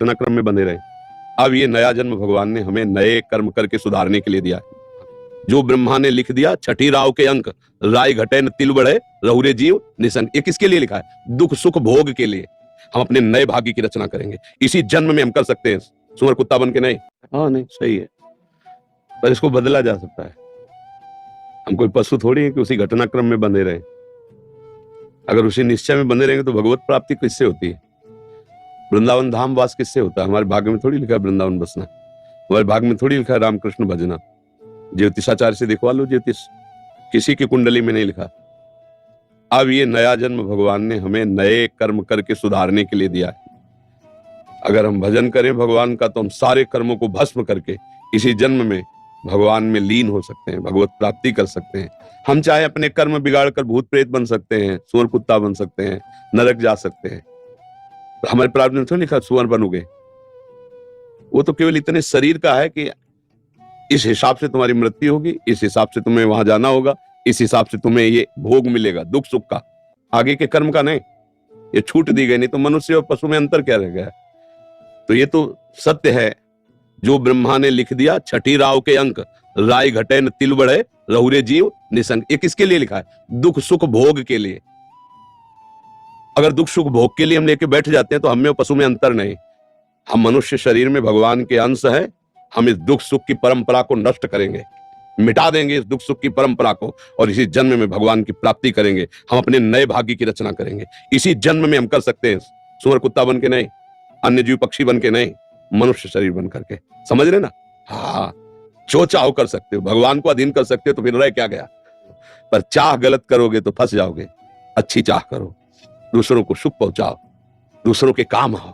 घटनाक्रम में बंधे रहे। अब ये नया जन्म भगवान ने हमें नए कर्म करके सुधारने के लिए दिया है। जो ब्रह्मा ने लिख दिया छठी राव के अंक, राय घटे न तिल बढ़े, रहुरे जीव निसंग। ये किसके लिए लिखा है? दुख सुख भोग के लिए। हम अपने नए भाग्य की रचना करेंगे, इसी जन्म में हम कर सकते हैं। सुअर कुत्ता बन के नहीं। हाँ नहीं, सही है, पर इसको बदला जा सकता है। हम कोई पशु थोड़ी है कि उसी घटनाक्रम में बंधे रहे। अगर उसी निश्चय में बंधे रहेंगे तो भगवत प्राप्ति किससे होती है? वृंदावन धाम वास किससे होता है? हमारे भाग्य में थोड़ी लिखा है वृंदावन बसना, हमारे भाग्य में थोड़ी लिखा है रामकृष्ण भजना। ज्योतिषाचार्य से दिखवा लो ज्योतिष, किसी की कुंडली में नहीं लिखा। अब ये नया जन्म भगवान ने हमें नए कर्म करके सुधारने के लिए दिया है। अगर हम भजन करें भगवान का तो हम सारे कर्मों को भस्म करके इसी जन्म में भगवान में लीन हो सकते हैं, भगवत प्राप्ति कर सकते हैं। हम चाहे अपने कर्म बिगाड़ कर भूत प्रेत बन सकते हैं, सुअर कुत्ता बन सकते हैं, नरक जा सकते हैं। तो हमारे प्रारब्ध में तो लिखा सुअर बनोगे। वो तो केवल इतने शरीर का है कि इस हिसाब से तुम्हारी मृत्यु होगी, इस हिसाब से तुम्हें वहां जाना होगा, इस हिसाब से तुम्हें ये भोग मिलेगा, दुख सुख का, आगे के कर्म का नहीं। ये छूट दी गई, नहीं तो मनुष्य और पशु में अंतर क्या रह गया? तो ये तो सत्य है। जो ब्रह्मा ने लिख दिया छठी राव के अंक, राय घटे न तिल बढ़े, रहुरे जीव निसंग। ये किसके लिए लिखा है? दुख सुख भोग के लिए। अगर दुख सुख भोग के लिए हम लेके बैठ जाते हैं तो हमें और पशु में अंतर नहीं। हम मनुष्य शरीर में भगवान के अंश है। हम इस दुख सुख की परंपरा को नष्ट करेंगे, मिटा देंगे इस दुख सुख की परंपरा को, और इसी जन्म में भगवान की प्राप्ति करेंगे। हम अपने नए भाग्य की रचना करेंगे, इसी जन्म में हम कर सकते हैं। सुअर कुत्ता बन के नहीं, अन्य जीव पक्षी बन के नहीं, मनुष्य शरीर बन करके। समझ रहे ना? हाँ, जो चाहो कर सकते हो, भगवान को अधीन कर सकते हो, तो फिर रह क्या गया? पर चाह गलत करोगे तो फंस जाओगे। अच्छी चाह करो, दूसरों को सुख पहुंचाओ, दूसरों के काम आओ,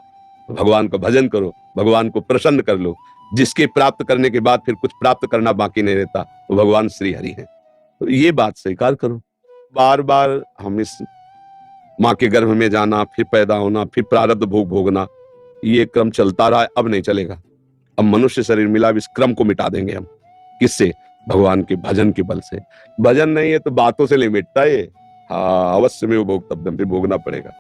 भगवान का भजन करो, भगवान को प्रसन्न कर लो। जिसके प्राप्त करने के बाद फिर कुछ प्राप्त करना बाकी नहीं रहता, वो भगवान श्री हरि हैं। तो ये बात स्वीकार करो। बार बार हम इस माँ के गर्भ में जाना, फिर पैदा होना, फिर प्रारब्ध भोग भोगना, ये क्रम चलता रहा, अब नहीं चलेगा। अब मनुष्य शरीर मिला, इस क्रम को मिटा देंगे हम। किससे? भगवान के भजन के बल से। भजन नहीं है तो बातों से नहीं मिटता ये। हाँ, अवश्य में वो भोगतव्यम, फिर भोगना पड़ेगा।